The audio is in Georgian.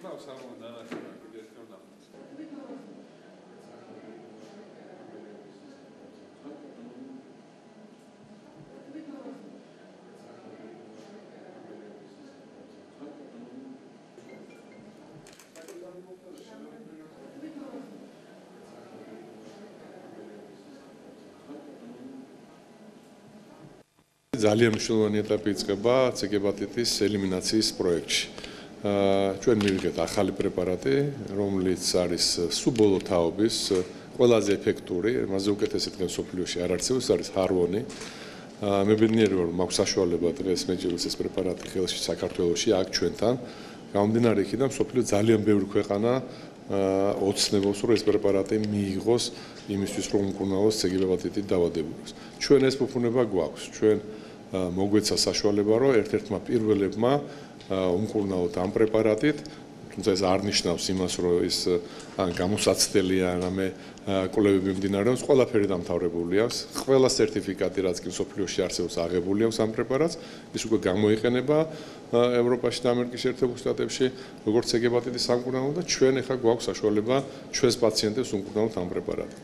გავს ამ დანაშაულს კიდე ერთხელ ნახოთ. ძალიან მნიშვნელოვანი ეტაპი იწყება C-ჰეპატიტის ელიმინაციის პროექტში. ჩვენ მივიღეთ ახალი პრეპარატი, რომელიც არის სუბოლო თაობის, ყველაზე ეფექტური, მასზე უკეთესი დღეს მსოფლიოში არ არსებობს, არის ჰარვონი. მე ბედნიერი ვარ, რომ მაქვს საშუალება დღეს მეჭიროს ეს პრეპარატი ხელში საქართველოში, აქ ჩვენთან. გამომდინარე იქიდან, მსოფლიო ძალიან ბევრი ქვეყანა ოცნებობს, რომ ეს პრეპარატი მიიღოს იმისთვის, რომ უმკურნალოს C-ჰეპატიტით დაავადებულებს. ჩვენ ეს ფუფუნება გვაქვს. ჩვენ მოგვეცა საშუალება, რომ ერთ-ერთმა პირველებმა უმკურნალოთ ამ პრეპარატით, თუმცა ეს არ ნიშნავს იმას, რომ ის გამოსაცდელია, რამე კვლევები მიმდინარეობს, ყველაფერი დამთავრებული აქვს. ყველა სერტიფიკატი, რაც კი მსოფლიოში არსებობს, აღებული აქვს ამ პრეპარატს, ის უკვე გამოიყენება ევროპაში და ამერიკის შეერთებულ შტატებში, როგორც C-ჰეპატიტის სამკურნალო და ჩვენ ახლა გვაქვს საშუალება ჩვენს პაციენტებს უმკურნალოთ ამ პრეპარატით.